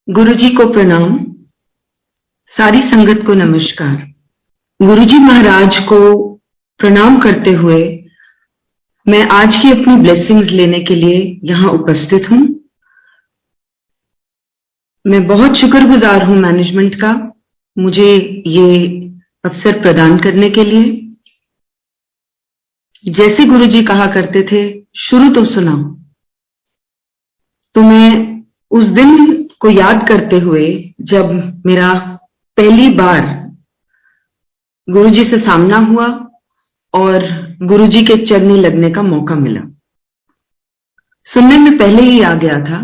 गुरुजी को प्रणाम। सारी संगत को नमस्कार। गुरुजी महाराज को प्रणाम करते हुए मैं आज की अपनी ब्लेसिंग्स लेने के लिए यहां उपस्थित हूं। मैं बहुत शुक्रगुजार हूं मैनेजमेंट का मुझे ये अवसर प्रदान करने के लिए। जैसे गुरुजी कहा करते थे, शुरू तो सुनाओ। तो मैं उस दिन को याद करते हुए जब मेरा पहली बार गुरुजी से सामना हुआ और गुरुजी के चरनी लगने का मौका मिला, सुनने में पहले ही आ गया था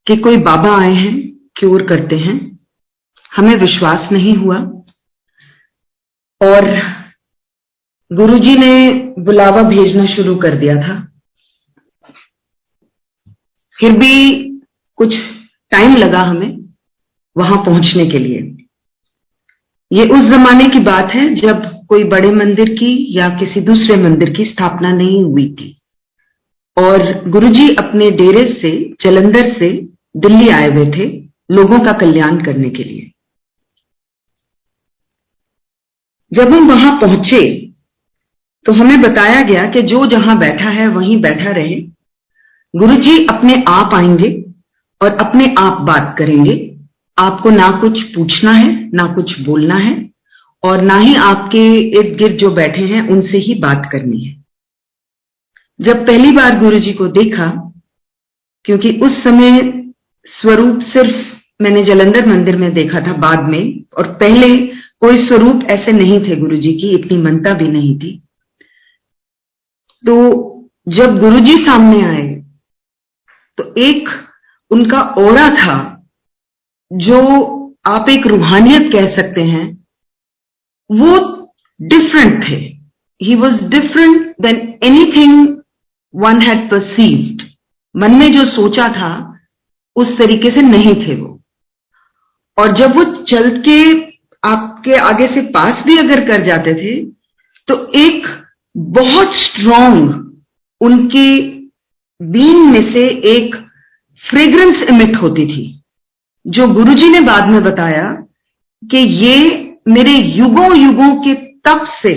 कि कोई बाबा आए हैं, क्योर करते हैं। हमें विश्वास नहीं हुआ और गुरुजी ने बुलावा भेजना शुरू कर दिया था। फिर भी कुछ टाइम लगा हमें वहां पहुंचने के लिए। ये उस जमाने की बात है जब कोई बड़े मंदिर की या किसी दूसरे मंदिर की स्थापना नहीं हुई थी और गुरुजी अपने डेरे से जालंधर से दिल्ली आए हुए थे लोगों का कल्याण करने के लिए। जब हम वहां पहुंचे तो हमें बताया गया कि जो जहां बैठा है वहीं बैठा रहे। गुरुजी अपने आप आएंगे और अपने आप बात करेंगे। आपको ना कुछ पूछना है, ना कुछ बोलना है और ना ही आपके इर्द गिर्द जो बैठे हैं उनसे ही बात करनी है। जब पहली बार गुरुजी को देखा, क्योंकि उस समय स्वरूप सिर्फ मैंने जालंधर मंदिर में देखा था बाद में, और पहले कोई स्वरूप ऐसे नहीं थे गुरुजी की, इतनी मनता भी नहीं थी। तो जब गुरुजी सामने आए तो एक उनका ऑरा था जो आप एक रूहानियत कह सकते हैं, वो डिफरेंट थे। He was different than anything one had perceived. मन में जो सोचा था उस तरीके से नहीं थे वो। और जब वो चल के आपके आगे से पास भी अगर कर जाते थे तो एक बहुत स्ट्रॉन्ग उनके बीन में से एक फ्रेग्रेंस इमिट होती थी, जो गुरुजी ने बाद में बताया कि ये मेरे युगों युगों के तप से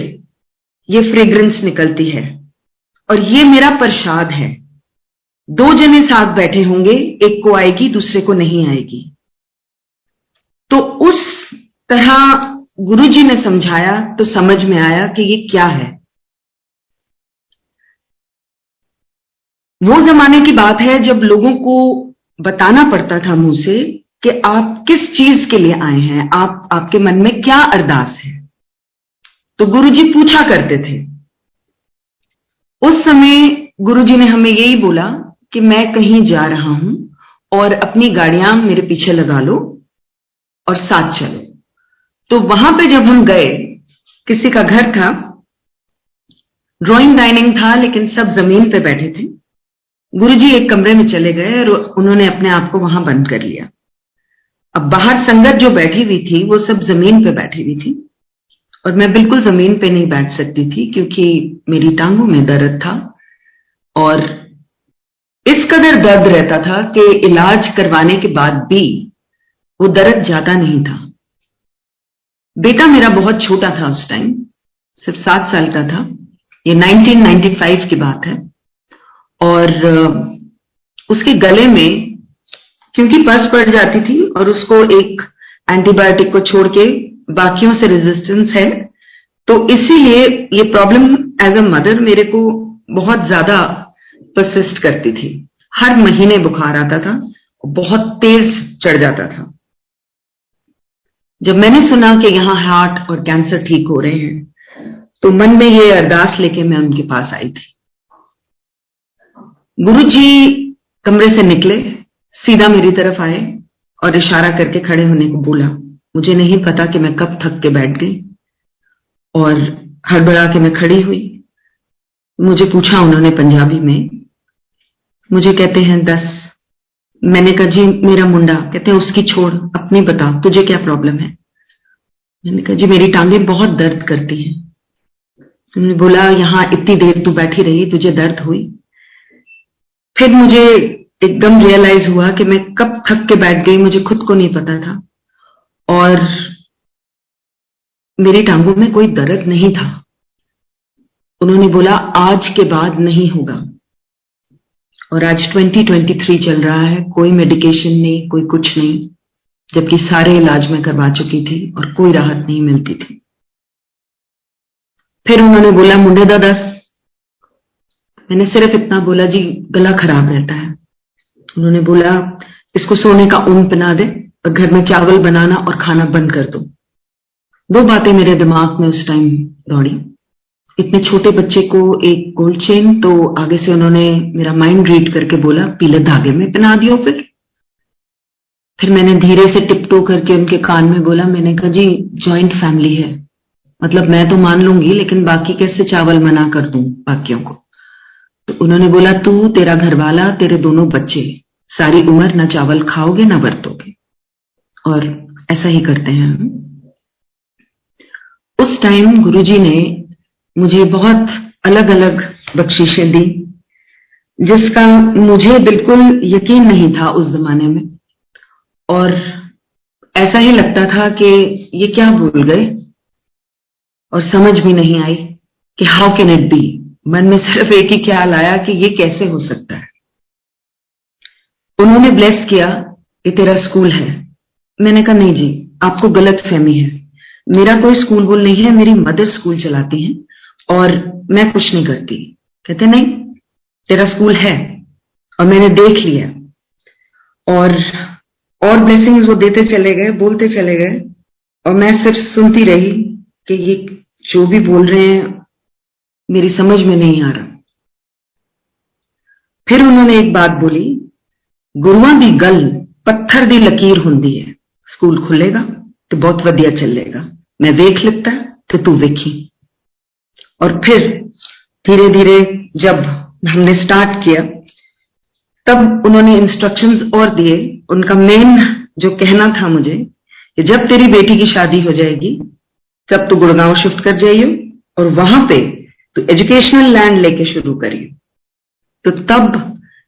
ये फ्रेग्रेंस निकलती है और ये मेरा प्रसाद है। दो जने साथ बैठे होंगे, एक को आएगी दूसरे को नहीं आएगी। तो उस तरह गुरुजी ने समझाया तो समझ में आया कि ये क्या है। वो जमाने की बात है जब लोगों को बताना पड़ता था मुंह से कि आप किस चीज के लिए आए हैं, आपके मन में क्या अरदास है। तो गुरुजी पूछा करते थे। उस समय गुरुजी ने हमें यही बोला कि मैं कहीं जा रहा हूं और अपनी गाड़ियां मेरे पीछे लगा लो और साथ चलो। तो वहां पे जब हम गए, किसी का घर था, ड्राइंग डाइनिंग था, लेकिन सब जमीन पे बैठे थे। गुरुजी एक कमरे में चले गए और उन्होंने अपने आप को वहां बंद कर लिया। अब बाहर संगत जो बैठी हुई थी वो सब जमीन पे बैठी हुई थी और मैं बिल्कुल जमीन पे नहीं बैठ सकती थी क्योंकि मेरी टांगों में दर्द था और इस कदर दर्द रहता था कि इलाज करवाने के बाद भी वो दर्द जाता नहीं था। बेटा मेरा बहुत छोटा था उस टाइम, सिर्फ 7 साल का था। ये 1995 की बात है और उसके गले में क्योंकि पस पड़ जाती थी और उसको एक एंटीबायोटिक को छोड़ के बाकियों से रेजिस्टेंस है, तो इसीलिए ये प्रॉब्लम एज अ मदर मेरे को बहुत ज्यादा परसिस्ट करती थी। हर महीने बुखार आता था, बहुत तेज चढ़ जाता था। जब मैंने सुना कि यहाँ हार्ट और कैंसर ठीक हो रहे हैं तो मन में ये अरदास लेके मैं उनके पास आई थी। गुरुजी कमरे से निकले, सीधा मेरी तरफ आए और इशारा करके खड़े होने को बोला। मुझे नहीं पता कि मैं कब थक के बैठ गई और हड़बड़ा के मैं खड़ी हुई। मुझे पूछा उन्होंने पंजाबी में, मुझे कहते हैं 10। मैंने कहा जी मेरा मुंडा। कहते हैं उसकी छोड़, अपनी बता, तुझे क्या प्रॉब्लम है। मैंने कहा जी मेरी टांगें बहुत दर्द करती हैं। उन्होंने बोला यहां इतनी देर तू बैठी रही, तुझे दर्द हुई। फिर मुझे एकदम रियलाइज हुआ कि मैं कब थक के बैठ गई, मुझे खुद को नहीं पता था। और मेरी टांगों में कोई दर्द नहीं था। उन्होंने बोला आज के बाद नहीं होगा। और आज 2023 चल रहा है, कोई मेडिकेशन नहीं, कोई कुछ नहीं, जबकि सारे इलाज मैं करवा चुकी थी और कोई राहत नहीं मिलती थी। फिर उन्होंने बोला मुंडे दा दस। मैंने सिर्फ इतना बोला जी गला खराब रहता है। उन्होंने बोला इसको सोने का ऊन पहना दे और घर में चावल बनाना और खाना बंद कर दो। दो बातें मेरे दिमाग में उस टाइम दौड़ी। इतने छोटे बच्चे को एक गोल्ड चेन, तो आगे से उन्होंने मेरा माइंड रीड करके बोला पीले धागे में पहना दियो। फिर मैंने धीरे से टिपटो करके उनके कान में बोला, मैंने कहा जी जॉइंट फैमिली है, मतलब मैं तो मान लूंगी लेकिन बाकी कैसे चावल मना कर दूं बाकियों को। तो उन्होंने बोला तू, तेरा घरवाला, तेरे दोनों बच्चे सारी उम्र ना चावल खाओगे ना बरतोगे। और ऐसा ही करते हैं हम। उस टाइम गुरुजी ने मुझे बहुत अलग अलग बख्शीशें दी, जिसका मुझे बिल्कुल यकीन नहीं था उस जमाने में। और ऐसा ही लगता था कि ये क्या भूल गए, और समझ भी नहीं आई कि हाउ कैन इट बी। मन में सिर्फ एक ही ख्याल आया कि ये कैसे हो सकता है। उन्होंने ब्लेस किया कि तेरा स्कूल है। मैंने कहा नहीं जी, आपको गलत फहमी है, मेरा कोई स्कूल वूल नहीं है, मेरी मदर स्कूल चलाती हैं और मैं कुछ नहीं करती। कहते नहीं, तेरा स्कूल है और मैंने देख लिया। और ब्लेसिंग्स वो देते चले गए, बोलते चले गए, और मैं सिर्फ सुनती रही कि ये जो भी बोल रहे हैं मेरी समझ में नहीं आ रहा। फिर उन्होंने एक बात बोली, गुरुआं दी गल पत्थर दी लकीर हुंदी है, स्कूल खुलेगा तो बहुत वधिया चलेगा, मैं वेख लिता तो तू वेखी। और फिर धीरे धीरे जब हमने स्टार्ट किया तब उन्होंने इंस्ट्रक्शंस और दिए। उनका मेन जो कहना था मुझे कि जब तेरी बेटी की शादी हो जाएगी तब तू गुड़गांव शिफ्ट कर जाइयो और वहां पे तू एजुकेशनल लैंड लेके शुरू करियो। तो तब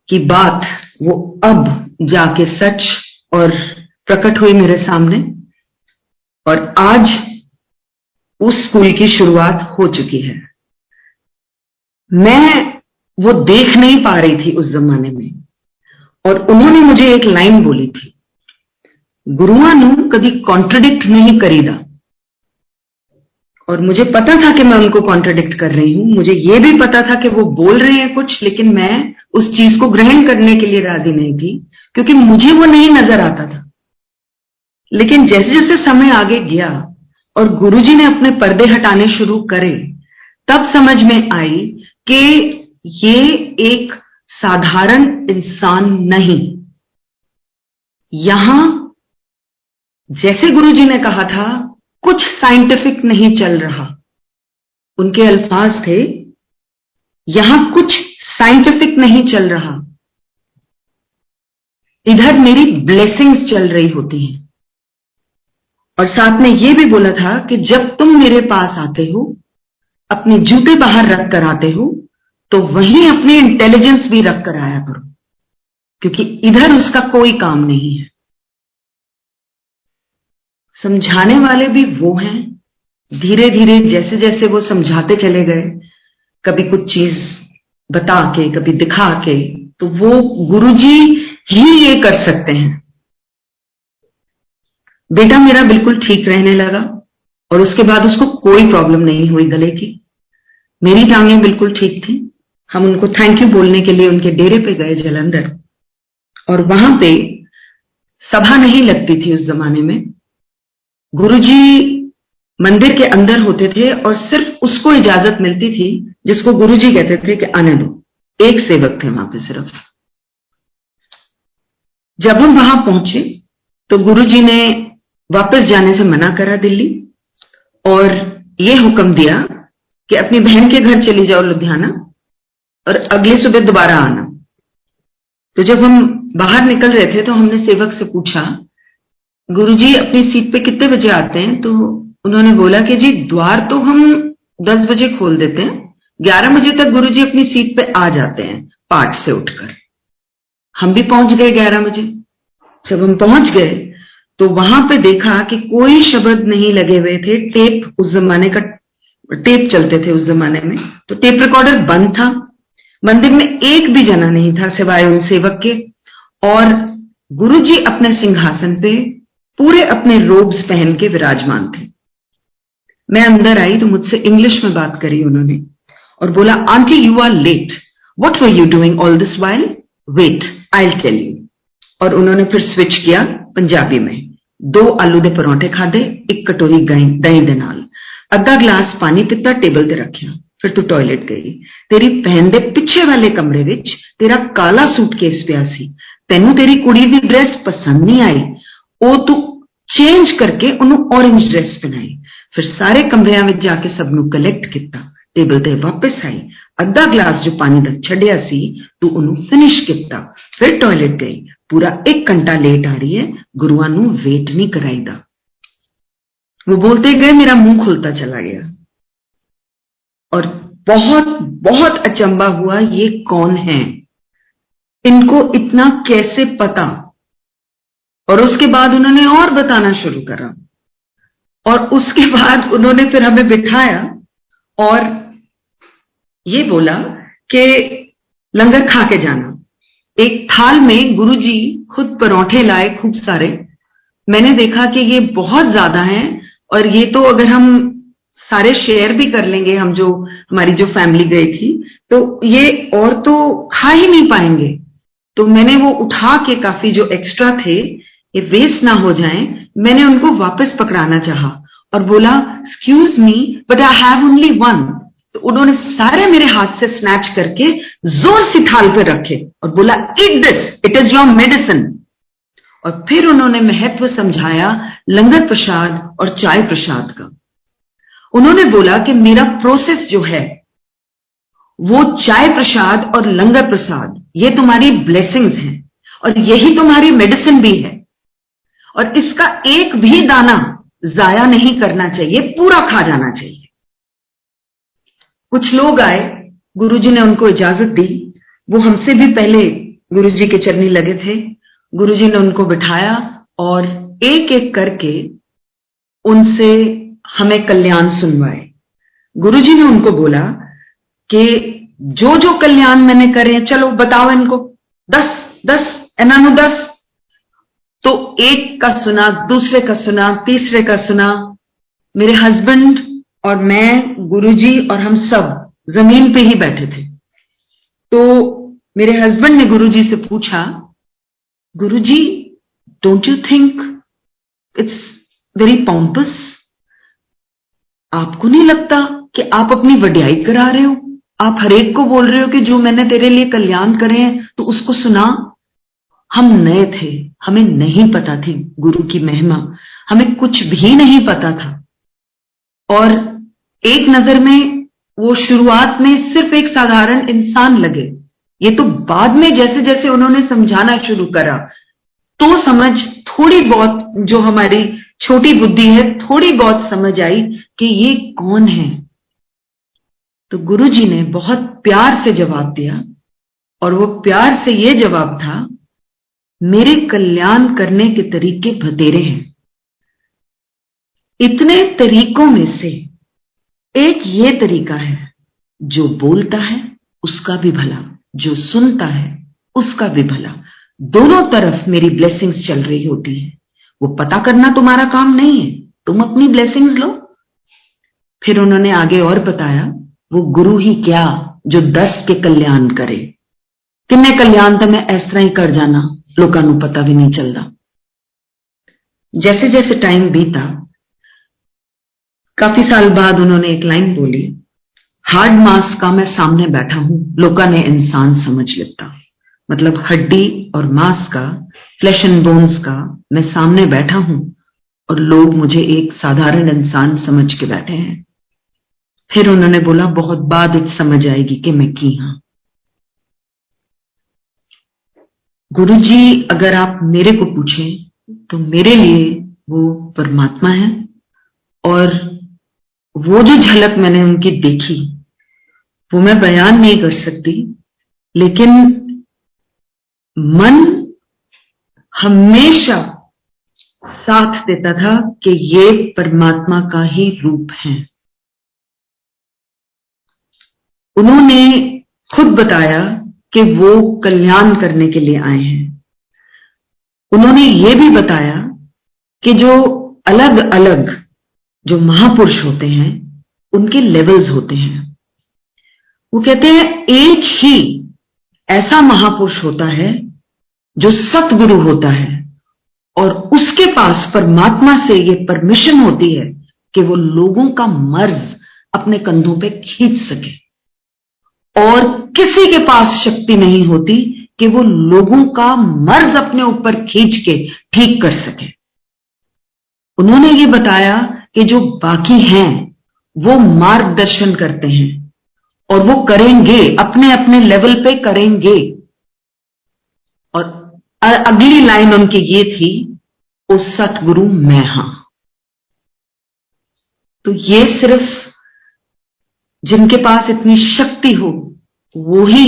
की बात वो अब जाके सच और प्रकट हुई मेरे सामने, और आज उस स्कूल की शुरुआत हो चुकी है। मैं वो देख नहीं पा रही थी उस जमाने में, और उन्होंने मुझे एक लाइन बोली थी, गुरुआं नू कभी कॉन्ट्रडिक्ट नहीं करीदा। और मुझे पता था कि मैं उनको कॉन्ट्रडिक्ट कर रही हूं, मुझे यह भी पता था कि वो बोल रहे हैं कुछ, लेकिन मैं उस चीज को ग्रहण करने के लिए राजी नहीं थी, क्योंकि मुझे वो नहीं नजर आता था। लेकिन जैसे जैसे समय आगे गया और गुरुजी ने अपने पर्दे हटाने शुरू करे, तब समझ में आई कि ये एक साधारण इंसान नहीं। यहां जैसे गुरुजी ने कहा था, कुछ साइंटिफिक नहीं चल रहा। उनके अल्फाज थे, यहां कुछ साइंटिफिक नहीं चल रहा, इधर मेरी ब्लेसिंग्स चल रही होती हैं। और साथ में यह भी बोला था कि जब तुम मेरे पास आते हो, अपने जूते बाहर रख कर आते हो, तो वहीं अपनी इंटेलिजेंस भी रख कर आया करो, क्योंकि इधर उसका कोई काम नहीं है। समझाने वाले भी वो हैं। धीरे धीरे जैसे जैसे वो समझाते चले गए, कभी कुछ चीज बता के, कभी दिखा के, तो वो गुरुजी ही ये कर सकते हैं। बेटा मेरा बिल्कुल ठीक रहने लगा और उसके बाद उसको कोई प्रॉब्लम नहीं हुई गले की। मेरी टांगें बिल्कुल ठीक थी। हम उनको थैंक यू बोलने के लिए उनके डेरे पे गए जलंधर, और वहां पे सभा नहीं लगती थी उस जमाने में। गुरुजी मंदिर के अंदर होते थे और सिर्फ उसको इजाजत मिलती थी जिसको गुरुजी कहते थे कि आने दो। एक सेवक थे वहां पे सिर्फ। जब हम वहां पहुंचे तो गुरुजी ने वापस जाने से मना करा दिल्ली, और ये हुक्म दिया कि अपनी बहन के घर चली जाओ लुधियाना और अगली सुबह दोबारा आना। तो जब हम बाहर निकल रहे थे तो हमने सेवक से पूछा, गुरुजी अपनी सीट पे कितने बजे आते हैं? तो उन्होंने बोला कि जी द्वार तो हम 10 बजे खोल देते हैं, 11 बजे तक गुरुजी अपनी सीट पे आ जाते हैं पाठ से उठकर। हम भी पहुंच गए 11 बजे। जब हम पहुंच गए तो वहां पे देखा कि कोई शब्द नहीं लगे हुए थे। टेप, उस जमाने का टेप चलते थे उस जमाने में, तो टेप रिकॉर्डर बंद था। मंदिर में एक भी जना नहीं था सिवाय उन सेवक के। और गुरुजी अपने सिंहासन पे पूरे अपने रोब्स पहन के विराजमान थे। मैं अंदर आई तो मुझसे इंग्लिश में बात करी उन्होंने और बोला, aunty you are late, what were you doing all this while, wait I will tell you. और उन्होंने फिर स्विच किया पंजाबी में। 2 आलू दे परोंठे खादे, 1 कटोरी दही दे नाल, अद्धा गिलास पानी पीता, टेबल ते रखिया। फिर तू टॉयलेट गई। तेरी भैन दे पिछे वाले कमरे विच तेरा काला सूटकेस पिया सी। तेनू तेरी कुड़ी दी ड्रेस पसंद नहीं आई, ओ तू चेंज करके उन्हों ऑरेंज ड्रेस पहनाई। फिर सारे कमरियां में जाके सबनू कलैक्ट किया, टेबल ते वापस आई, अद्धा गिलास जो पानी दा छड़िया सी तू उन्हों फिनिश किया। फिर टॉयलेट गई। पूरा 1 घंटा लेट आ रही है, गुरुआं नू वेट नहीं कराईदा। वो बोलते गए, मेरा मुंह खुलता चला गया और बहुत बहुत अचंबा हुआ, ये कौन है, इनको इतना कैसे पता। और उसके बाद उन्होंने और बताना शुरू करा। और उसके बाद उन्होंने फिर हमें बिठाया और ये बोला कि लंगर खा के जाना। एक थाल में गुरुजी खुद परोंठे लाए खूब सारे। मैंने देखा कि ये बहुत ज्यादा हैं और ये तो अगर हम सारे शेयर भी कर लेंगे, हम जो हमारी जो फैमिली गई थी, तो ये और तो खा ही नहीं पाएंगे। तो मैंने वो उठा के काफी जो एक्स्ट्रा थे, ये वेस्ट ना हो जाएं, मैंने उनको वापस पकड़ाना चाहा और बोला, excuse me but I have only 1। तो उन्होंने सारे मेरे हाथ से स्नैच करके जोर से थाल पे रखे और बोला, eat this, it is your medicine. और फिर उन्होंने महत्व समझाया लंगर प्रसाद और चाय प्रसाद का। उन्होंने बोला कि मेरा प्रोसेस जो है वो चाय प्रसाद और लंगर प्रसाद, ये तुम्हारी ब्लेसिंग्स हैं और यही तुम्हारी मेडिसिन भी है, और इसका एक भी दाना जाया नहीं करना चाहिए, पूरा खा जाना चाहिए। कुछ लोग आए, गुरुजी ने उनको इजाजत दी। वो हमसे भी पहले गुरुजी के चरनी लगे थे। गुरुजी ने उनको बिठाया और एक एक करके उनसे हमें कल्याण सुनवाए। गुरुजी ने उनको बोला कि जो जो कल्याण मैंने करे, चलो बताओ इनको, 10 इन्होंने 10। तो एक का सुना, दूसरे का सुना, तीसरे का सुना। मेरे हस्बैंड और मैं, गुरुजी और हम सब जमीन पे ही बैठे थे। तो मेरे हस्बैंड ने गुरुजी से पूछा, Guruji don't you think it's very pompous? आपको नहीं लगता कि आप अपनी वड्याई करा रहे हो? आप हरेक को बोल रहे हो कि जो मैंने तेरे लिए कल्याण करे हैं तो उसको सुना। हम नए थे, हमें नहीं पता थी गुरु की महिमा, हमें कुछ भी नहीं पता था। और एक नजर में वो शुरुआत में सिर्फ एक साधारण इंसान लगे, ये तो बाद में जैसे जैसे उन्होंने समझाना शुरू करा तो समझ थोड़ी बहुत, जो हमारी छोटी बुद्धि है, थोड़ी बहुत समझ आई कि ये कौन है। तो गुरुजी ने बहुत प्यार से जवाब दिया और वो प्यार से ये जवाब था, मेरे कल्याण करने के तरीके बतेरे हैं। इतने तरीकों में से एक ये तरीका है, जो बोलता है उसका भी भला, जो सुनता है उसका भी भला, दोनों तरफ मेरी ब्लेसिंग्स चल रही होती है। वो पता करना तुम्हारा काम नहीं है, तुम अपनी ब्लेसिंग्स लो। फिर उन्होंने आगे और बताया, वो गुरु ही क्या जो 10 के कल्याण करे। किन्ने कल्याण तो मैं इस तरह ही कर जाना, लोगों को पता भी नहीं चलता। जैसे जैसे टाइम बीता, काफी साल बाद उन्होंने एक लाइन बोली, हार्ड मास का मैं सामने बैठा हूं, लोगों ने इंसान समझ लेता। मतलब हड्डी और मांस का, फ्लैश एंड बोन्स का मैं सामने बैठा हूं और लोग मुझे एक साधारण इंसान समझ के बैठे हैं। फिर उन्होंने बोला, बहुत बाद समझ आएगी कि मैं की हां। गुरुजी अगर आप मेरे को पूछें तो मेरे लिए वो परमात्मा है, और वो जो झलक मैंने उनकी देखी वो मैं बयान नहीं कर सकती। लेकिन मन हमेशा साथ देता था कि ये परमात्मा का ही रूप है। उन्होंने खुद बताया कि वो कल्याण करने के लिए आए हैं। उन्होंने ये भी बताया कि जो अलग अलग जो महापुरुष होते हैं उनके लेवल्स होते हैं। वो कहते हैं एक ही ऐसा महापुरुष होता है जो सतगुरु होता है और उसके पास परमात्मा से ये परमिशन होती है कि वो लोगों का मर्ज अपने कंधों पे खींच सके, और किसी के पास शक्ति नहीं होती कि वो लोगों का मर्ज अपने ऊपर खींच के ठीक कर सके। उन्होंने ये बताया कि जो बाकी हैं वो मार्गदर्शन करते हैं और वो करेंगे, अपने अपने लेवल पे करेंगे। और अगली लाइन उनकी ये थी, ओ सतगुरु मैं हां। तो ये सिर्फ जिनके पास इतनी शक्ति हो वो ही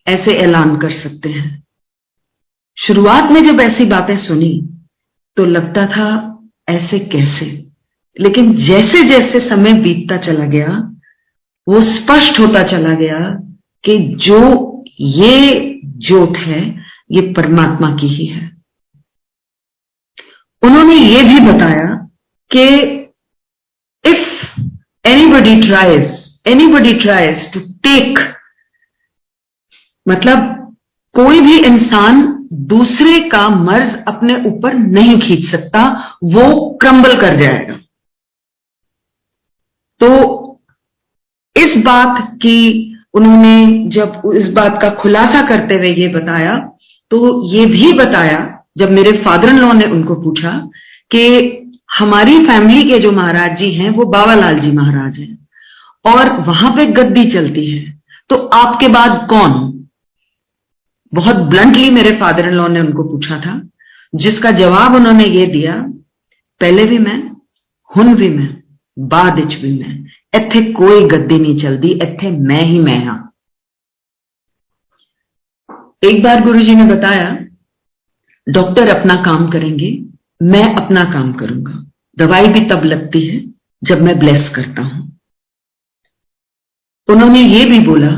ऐसे ऐलान कर सकते हैं। शुरुआत में जब ऐसी बातें सुनी तो लगता था ऐसे कैसे, लेकिन जैसे जैसे समय बीतता चला गया वो स्पष्ट होता चला गया कि जो ये ज्योत है ये परमात्मा की ही है। उन्होंने ये भी बताया कि if anybody tries to take, मतलब कोई भी इंसान दूसरे का मर्ज अपने ऊपर नहीं खींच सकता, वो क्रम्बल कर जाएगा। तो इस बात की उन्होंने जब इस बात का खुलासा करते हुए ये बताया तो ये भी बताया, जब मेरे फादर इन लॉ ने उनको पूछा कि हमारी फैमिली के जो महाराज जी हैं वो बाबालाल जी महाराज हैं और वहां पे गद्दी चलती है, तो आपके बाद कौन? बहुत ब्लंटली मेरे फादर इन लॉ ने उनको पूछा था, जिसका जवाब उन्होंने ये दिया, पहले भी मैं, हुन भी मैं, बाद विच भी मैं, इत्थे कोई गद्दी नहीं चलती, इत्थे मैं ही मैं हां। एक बार गुरुजी ने बताया, डॉक्टर अपना काम करेंगे, मैं अपना काम करूंगा, दवाई भी तब लगती है जब मैं ब्लेस करता हूं। उन्होंने ये भी बोला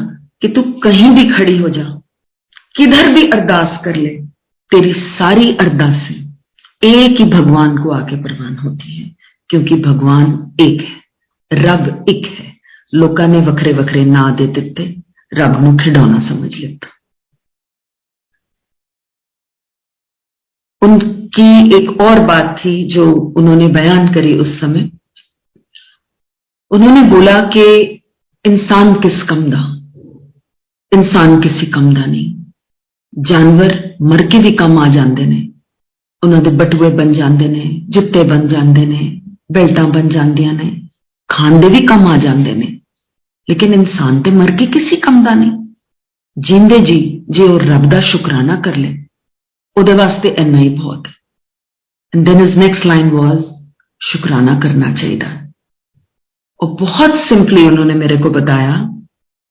कि तू कहीं भी खड़ी हो जा, किधर भी अरदास कर ले, तेरी सारी अरदासें एक ही भगवान को आके प्रवान होती है, क्योंकि भगवान एक है, रब एक है। लोकां ने वखरे वखरे ना दे दिते, रब नूं खिडौना समझ लिया। उनकी एक और बात थी जो उन्होंने बयान करी उस समय। उन्होंने बोला कि इंसान किस कम दा, इंसान किसी कम दा नहीं। जानवर मर के भी कम आ जाते ने, उन्होंने बटुए बन जाते ने, जुत्ते बन जाते ने, बेल्टां बन जांदियां ने, खांदे भी कम आ जाते ने, लेकिन इंसान ते मर के किसी कम दा नहीं। जिंदे जी जे वो रब दा शुकराना कर ले, उहदे वास्ते इन्ना ही बहुत है। And then his next line was, शुकराना करना चाहिए। और बहुत सिंपली उन्होंने मेरे को बताया,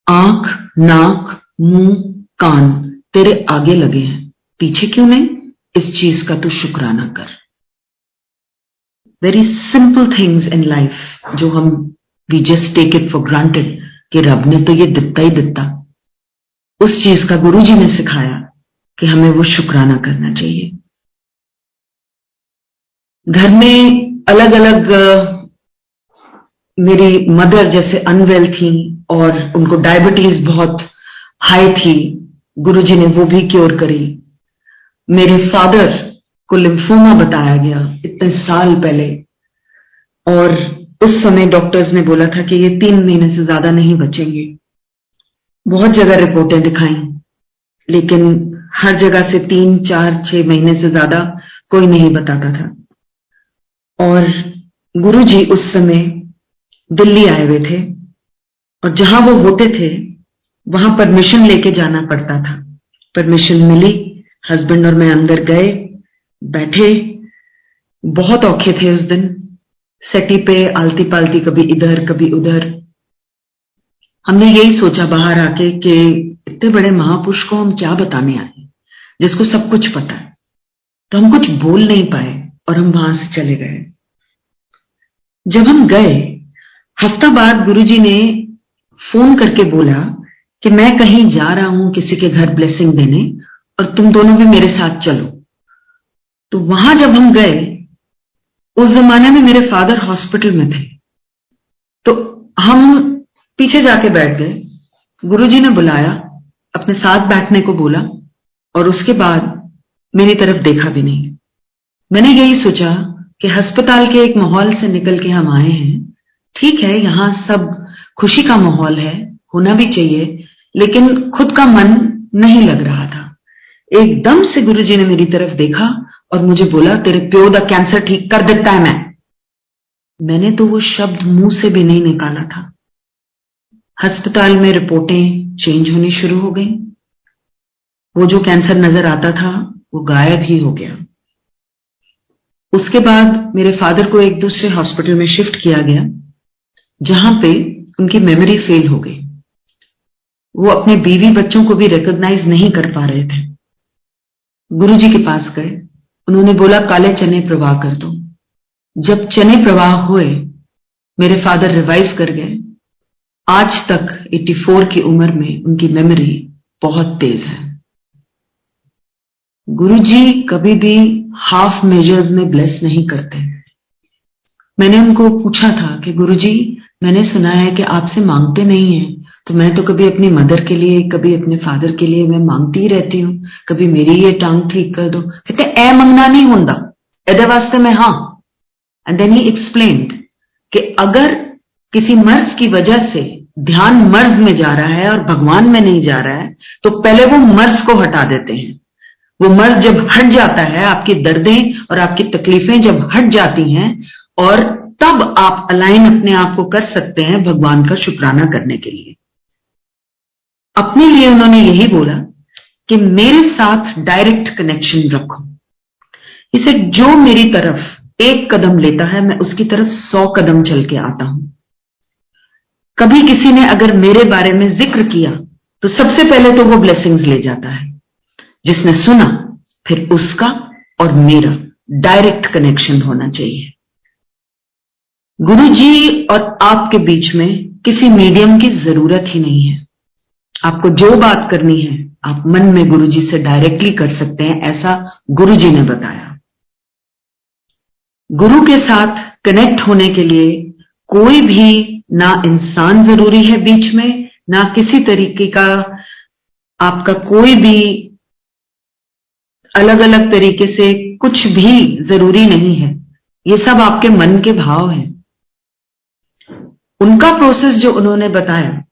आंख, नाक, मुंह, कान तेरे आगे लगे हैं, पीछे क्यों नहीं? इस चीज का तू शुक्राना कर। Very simple things in life जो हम we just take it for granted कि रब ने तो ये दिता ही दिता, उस चीज का गुरुजी ने सिखाया कि हमें वो शुक्राना करना चाहिए। घर में अलग अलग मेरी मदर जैसे अनवेल थी और उनको डायबिटीज बहुत हाई थी, गुरुजी ने वो भी क्योर करी। मेरे फादर को लिम्फोमा बताया गया इतने साल पहले, और उस समय डॉक्टर्स ने बोला था कि ये 3 महीने से ज्यादा नहीं बचेंगे। बहुत जगह रिपोर्टें दिखाई, लेकिन हर जगह से 3, 4, 6 महीने से ज्यादा कोई नहीं बताता था। और गुरुजी उस समय दिल्ली आए हुए थे और जहां वो होते थे वहां परमिशन लेके जाना पड़ता था। परमिशन मिली, हस्बैंड और मैं अंदर गए, बैठे, बहुत औखे थे उस दिन, सेटी पे आलती पालती कभी इधर कभी उधर। हमने यही सोचा बाहर आके कि इतने बड़े महापुरुष को हम क्या बताने आए, जिसको सब कुछ पता है। तो हम कुछ बोल नहीं पाए और हम वहां से चले गए। जब हम गए, हफ्ता बाद गुरुजी ने फोन करके बोला कि मैं कहीं जा रहा हूं किसी के घर ब्लेसिंग देने और तुम दोनों भी मेरे साथ चलो। तो वहां जब हम गए, उस जमाने में मेरे फादर हॉस्पिटल में थे, तो हम पीछे जाके बैठ गए। गुरुजी ने बुलाया, अपने साथ बैठने को बोला और उसके बाद मेरी तरफ देखा भी नहीं। मैंने यही सोचा कि अस्पताल के एक माहौल से निकल के हम आए हैं, ठीक है, यहां सब खुशी का माहौल है, होना भी चाहिए, लेकिन खुद का मन नहीं लग रहा था। एकदम से गुरुजी ने मेरी तरफ देखा और मुझे बोला, तेरे प्यो दा कैंसर ठीक कर देता है मैंने तो वो शब्द मुंह से भी नहीं निकाला था। अस्पताल में रिपोर्टें चेंज होनी शुरू हो गई। वो जो कैंसर नजर आता था वो गायब ही हो गया। उसके बाद मेरे फादर को एक दूसरे हॉस्पिटल में शिफ्ट किया गया, जहां पे उनकी मेमोरी फेल हो गई। वो अपने बीवी बच्चों को भी रिकॉग्नाइज नहीं कर पा रहे थे। गुरुजी के पास गए, उन्होंने बोला काले चने प्रवाह कर दो। जब चने प्रवाह हुए, मेरे फादर रिवाइव कर गए। आज तक 84 की उम्र में उनकी मेमोरी बहुत तेज है। गुरुजी कभी भी हाफ मेजर्स में ब्लेस नहीं करते। मैंने उनको पूछा था कि गुरुजी, मैंने सुना है कि आपसे मांगते नहीं हैं, तो मैं तो कभी अपनी मदर के लिए, कभी अपने फादर के लिए मैं मांगती ही रहती हूँ, कभी मेरी ये टांग ठीक कर दो। कहते ए मंगना नहीं होता, एदे वास्ते मैं हाँ। एंड देन ही एक्सप्लेन्ड कि अगर किसी मर्ज की वजह से ध्यान मर्ज में जा रहा है और भगवान में नहीं जा रहा है, तो पहले वो मर्ज को हटा देते हैं। वो मर्ज जब हट जाता है, आपकी दर्दें और आपकी तकलीफें जब हट जाती हैं, और तब आप अलाइन अपने आप को कर सकते हैं भगवान का शुक्राना करने के लिए। अपने लिए उन्होंने यही बोला कि मेरे साथ डायरेक्ट कनेक्शन रखो। इसे जो मेरी तरफ एक कदम लेता है, मैं उसकी तरफ 100 कदम चल के आता हूं। कभी किसी ने अगर मेरे बारे में जिक्र किया, तो सबसे पहले तो वो ब्लेसिंग्स ले जाता है। जिसने सुना, फिर उसका और मेरा डायरेक्ट कनेक्शन होना चाहिए। गुरुजी और आपके बीच में किसी मीडियम की जरूरत ही नहीं है। आपको जो बात करनी है, आप मन में गुरुजी से डायरेक्टली कर सकते हैं, ऐसा गुरुजी ने बताया। गुरु के साथ कनेक्ट होने के लिए कोई भी ना इंसान जरूरी है बीच में, ना किसी तरीके का आपका कोई भी अलग अलग तरीके से कुछ भी जरूरी नहीं है। ये सब आपके मन के भाव हैं। उनका प्रोसेस जो उन्होंने बताया,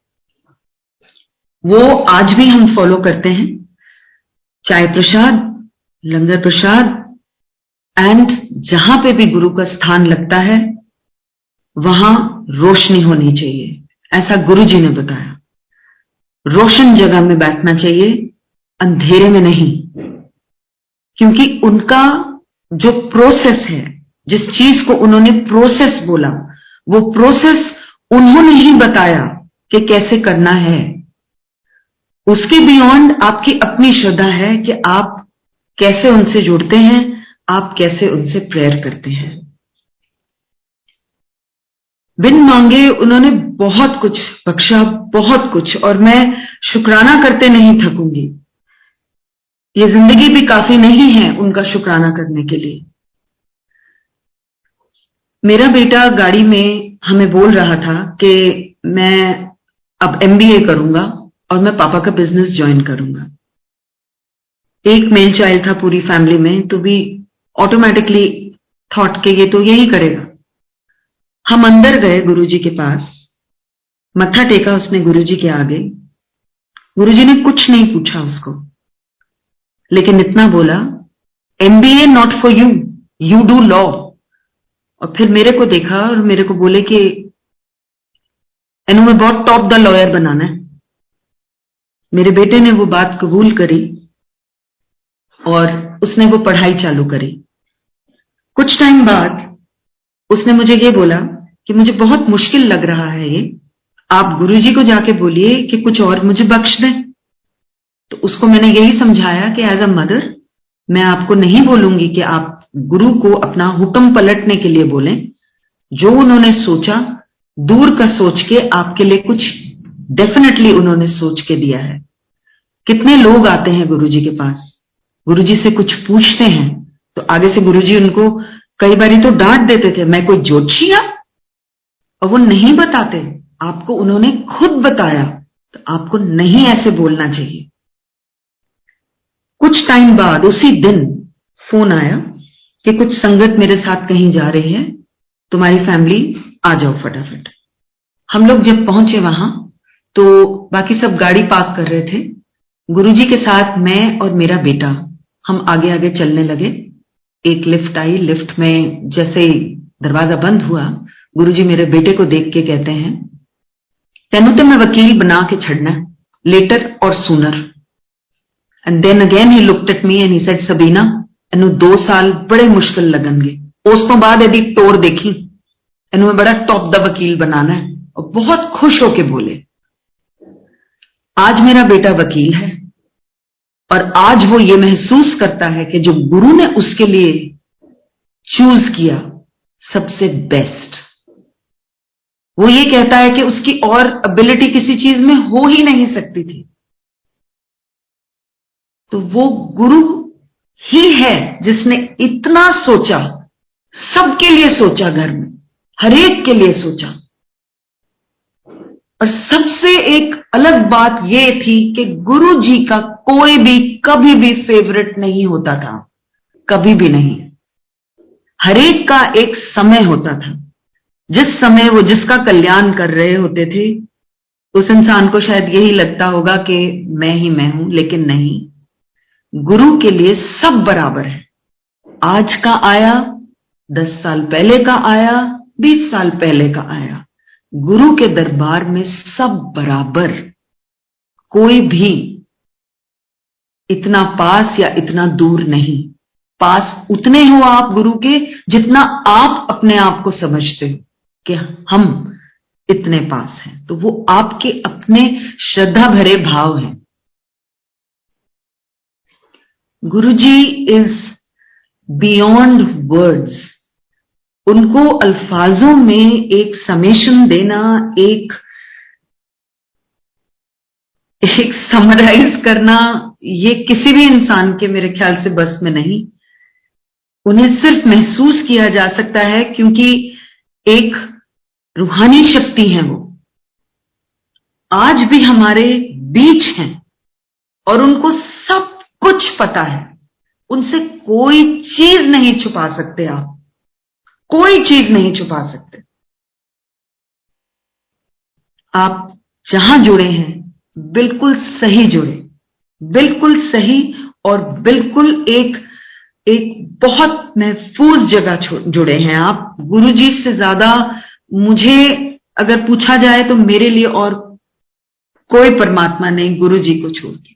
वो आज भी हम फॉलो करते हैं। चाय प्रसाद, लंगर प्रसाद, एंड जहां पे भी गुरु का स्थान लगता है, वहां रोशनी होनी चाहिए, ऐसा गुरुजी ने बताया। रोशन जगह में बैठना चाहिए, अंधेरे में नहीं। क्योंकि उनका जो प्रोसेस है, जिस चीज को उन्होंने प्रोसेस बोला, वो प्रोसेस उन्होंने ही बताया कि कैसे करना है। उसके बियॉन्ड आपकी अपनी श्रद्धा है कि आप कैसे उनसे जुड़ते हैं, आप कैसे उनसे प्रेयर करते हैं। बिन मांगे उन्होंने बहुत कुछ बख्शा, बहुत कुछ, और मैं शुक्राना करते नहीं थकूंगी। ये जिंदगी भी काफी नहीं है उनका शुक्राना करने के लिए। मेरा बेटा गाड़ी में हमें बोल रहा था कि मैं अब MBA करूंगा और मैं पापा का बिजनेस ज्वाइन करूंगा। एक मेल चाइल्ड था पूरी फैमिली में, तो भी ऑटोमेटिकली थॉट के ये तो यही करेगा। हम अंदर गए गुरुजी के पास, मत्था टेका उसने गुरुजी के आगे। गुरुजी ने कुछ नहीं पूछा उसको, लेकिन इतना बोला, MBA not for you, you do law. और फिर मेरे को देखा और मेरे को बोले कि एनु में बहुत टॉप द लॉयर बनाना है। मेरे बेटे ने वो बात कबूल करी और उसने वो पढ़ाई चालू करी। कुछ टाइम बाद उसने मुझे ये बोला कि मुझे बहुत मुश्किल लग रहा है ये, आप गुरुजी को जाके बोलिए कि कुछ और मुझे बख्श दें। तो उसको मैंने यही समझाया कि एज अ मदर मैं आपको नहीं बोलूंगी कि आप गुरु को अपना हुक्म पलटने के लिए बोलें। जो उन्होंने सोचा, दूर का सोच के आपके लिए कुछ डेफिनेटली उन्होंने सोच के दिया है। कितने लोग आते हैं गुरुजी के पास, गुरुजी से कुछ पूछते हैं तो आगे से गुरुजी उनको कई बारी तो डांट देते थे, मैं कोई ज्योतिषिया, और वो नहीं बताते। आपको उन्होंने खुद बताया तो आपको नहीं ऐसे बोलना चाहिए। कुछ टाइम बाद उसी दिन फोन आया कि कुछ संगत मेरे साथ कहीं जा रही है, तुम्हारी फैमिली आ जाओ फटाफट। हम लोग जब पहुंचे वहां तो बाकी सब गाड़ी पार्क कर रहे थे। गुरुजी के साथ मैं और मेरा बेटा हम आगे आगे चलने लगे। एक लिफ्ट आई, लिफ्ट में जैसे ही दरवाजा बंद हुआ, गुरुजी मेरे बेटे को देख के कहते हैं, तेनू तो मैं वकील बना के छड़ना, लेटर और sooner. And then again he looked at me and he said, Sabina ਇਹਨੂੰ 2 साल बड़े मुश्किल लगनगे। उस तो बाद ਇਹਦੀ टोर देखी, ਇਹਨੂੰ मैं बड़ा टॉप दा वकील बनाना है। और बहुत खुश होके बोले। आज मेरा बेटा वकील है और आज वो ये महसूस करता है कि जो गुरु ने उसके लिए चूज किया सबसे बेस्ट। वो ये कहता है कि उसकी और एबिलिटी किसी चीज में हो ही नहीं सकती थी। तो वो गुरु ही है जिसने इतना सोचा, सबके लिए सोचा, घर में हर एक के लिए सोचा। और सबसे एक अलग बात यह थी कि गुरु जी का कोई भी कभी भी फेवरेट नहीं होता था, कभी भी नहीं। हर एक का एक समय होता था। जिस समय वो जिसका कल्याण कर रहे होते थे, उस इंसान को शायद यही लगता होगा कि मैं ही मैं हूं, लेकिन नहीं, गुरु के लिए सब बराबर है। आज का आया, 10 साल पहले का आया, 20 साल पहले का आया, गुरु के दरबार में सब बराबर। कोई भी इतना पास या इतना दूर नहीं। पास उतने हो आप गुरु के जितना आप अपने आप को समझते हो कि हम इतने पास हैं। तो वो आपके अपने श्रद्धा भरे भाव हैं। गुरुजी इज बियॉन्ड वर्ड्स। उनको अल्फाजों में एक समेशन देना, एक समराइज करना, ये किसी भी इंसान के मेरे ख्याल से बस में नहीं। उन्हें सिर्फ महसूस किया जा सकता है क्योंकि एक रूहानी शक्ति है। वो आज भी हमारे बीच हैं और उनको सब कुछ पता है। उनसे कोई चीज नहीं छुपा सकते आप, कोई चीज नहीं छुपा सकते। आप जहां जुड़े हैं बिल्कुल सही जुड़े, बिल्कुल सही, और बिल्कुल एक बहुत महफूज जगह जुड़े हैं आप। गुरुजी से ज्यादा मुझे अगर पूछा जाए तो मेरे लिए और कोई परमात्मा नहीं, गुरुजी को छोड़ के।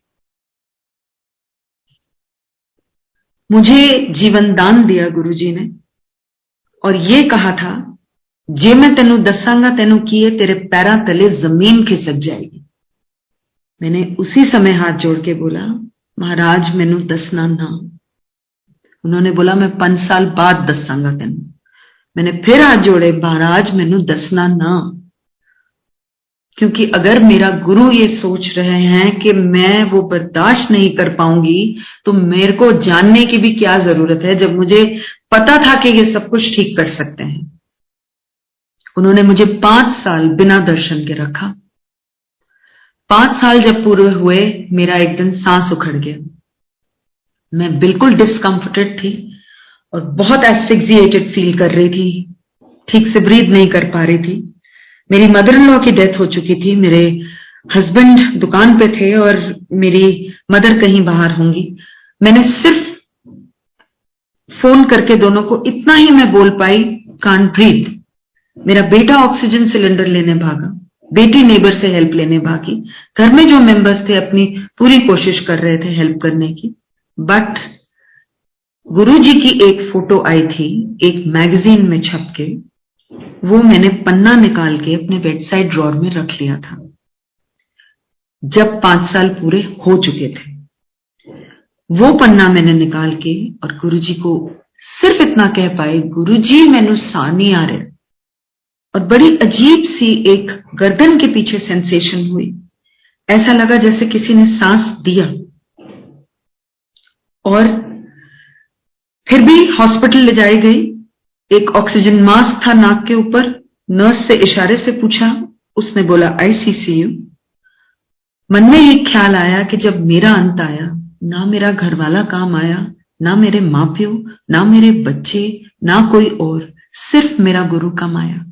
मुझे जीवन दान दिया गुरुजी ने और ये कहा था, जे मैं तेनू दसांगा तेनू किए तेरे पैरों तले जमीन खिसक जाएगी। मैंने उसी समय हाथ जोड़ के बोला, महाराज मैनू दसना ना। उन्होंने बोला, मैं 5 साल बाद दसांगा तेनू। मैंने फिर हाथ जोड़े, महाराज मैनू दसना ना। क्योंकि अगर मेरा गुरु ये सोच रहे हैं कि मैं वो बर्दाश्त नहीं कर पाऊंगी तो मेरे को जानने की भी क्या जरूरत है, जब मुझे पता था कि ये सब कुछ ठीक कर सकते हैं। उन्होंने मुझे 5 साल बिना दर्शन के रखा। 5 साल जब पूरे हुए, मेरा एक दिन सांस उखड़ गया। मैं बिल्कुल डिस्कंफर्टेड थी और बहुत एस्फिक्सिएटेड फील कर रही थी, ठीक से ब्रीथ नहीं कर पा रही थी। मेरी मदर इन लॉ की डेथ हो चुकी थी, मेरे हस्बैंड दुकान पे थे और मेरी मदर कहीं बाहर होंगी। मैंने सिर्फ फोन करके दोनों को इतना ही मैं बोल पाई, कांट ब्रीथ। मेरा बेटा ऑक्सीजन सिलेंडर लेने भागा, बेटी नेबर से हेल्प लेने भागी। घर में जो मेंबर्स थे अपनी पूरी कोशिश कर रहे थे हेल्प करने की। बट गुरुजी की एक फोटो आई थी एक मैगजीन में छप के, वो मैंने पन्ना निकाल के अपने बेड साइड ड्रॉर में रख लिया था। जब 5 साल पूरे हो चुके थे। वो पन्ना मैंने निकाल के और गुरुजी को सिर्फ इतना कह पाए, गुरुजी मैनू सा नहीं आ रहा। और बड़ी अजीब सी एक गर्दन के पीछे सेंसेशन हुई, ऐसा लगा जैसे किसी ने सांस दिया। और फिर भी हॉस्पिटल ले जाई गई। एक ऑक्सीजन मास्क था नाक के ऊपर। नर्स से इशारे से पूछा, उसने बोला आईसीसीयू। मन में एक ख्याल आया कि जब मेरा अंत आया, ना मेरा घरवाला काम आया, ना मेरे माँ प्यो, ना मेरे बच्चे, ना कोई और, सिर्फ मेरा गुरु काम आया।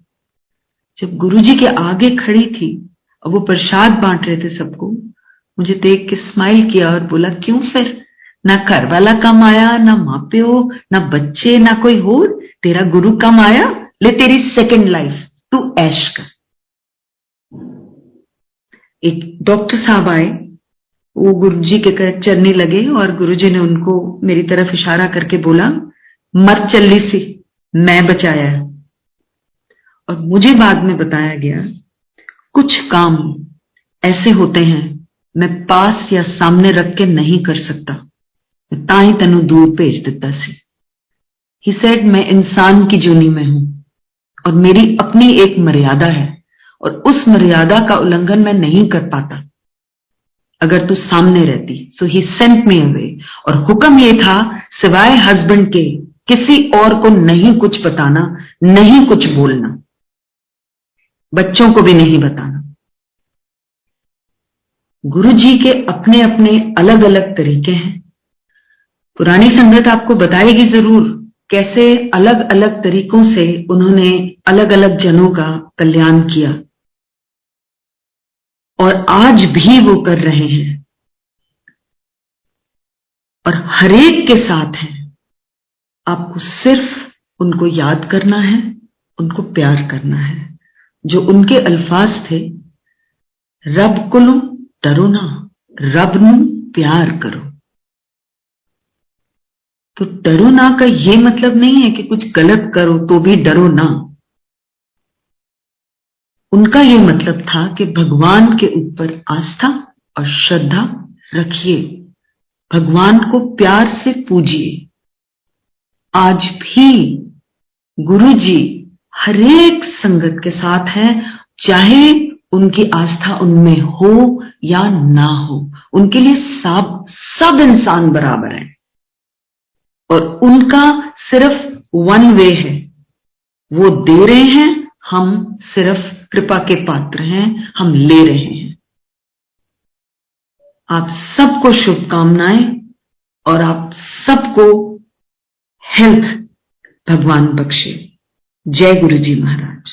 जब गुरुजी के आगे खड़ी थी और वो प्रसाद बांट रहे थे सबको, मुझे देख के स्माइल किया और बोला, क्यों फिर? ना घर वाला काम आया, ना माँ प्यो, ना बच्चे, ना कोई और, तेरा गुरु काम आया। ले तेरी सेकंड लाइफ, तू ऐश कर। एक डॉक्टर साहब आए, वो गुरुजी के चरनी लगे और गुरुजी ने उनको मेरी तरफ इशारा करके बोला, मर चली सी, मैं बचाया। और मुझे बाद में बताया गया, कुछ काम ऐसे होते हैं मैं पास या सामने रख के नहीं कर सकता, ताई तेनू दूर भेज दिता सी। ही सेड, मैं इंसान की जूनी में हूं और मेरी अपनी एक मर्यादा है और उस मर्यादा का उल्लंघन मैं नहीं कर पाता अगर तू सामने रहती। सो ही सेंट मी अवे। और हुक्म यह था, सिवाय हस्बैंड के किसी और को नहीं कुछ बताना, नहीं कुछ बोलना, बच्चों को भी नहीं बताना। गुरुजी के अपने अपने अलग अलग तरीके हैं। पुरानी संगत आपको बताएगी जरूर कैसे अलग अलग तरीकों से उन्होंने अलग अलग जनों का कल्याण किया और आज भी वो कर रहे हैं और हरेक के साथ हैं। आपको सिर्फ उनको याद करना है, उनको प्यार करना है। जो उनके अल्फाज थे, रब कोलों डरो ना, रब नू प्यार करो। तो डरो ना का यह मतलब नहीं है कि कुछ गलत करो तो भी डरो ना। उनका यह मतलब था कि भगवान के ऊपर आस्था और श्रद्धा रखिए, भगवान को प्यार से पूजिए। आज भी गुरुजी हरेक संगत के साथ हैं, चाहे उनकी आस्था उनमें हो या ना हो। उनके लिए सब इंसान बराबर हैं और उनका सिर्फ वन वे है, वो दे रहे हैं, हम सिर्फ कृपा के पात्र हैं, हम ले रहे हैं। आप सबको शुभकामनाएं और आप सबको हेल्थ भगवान बख्शे। जय गुरुजी महाराज।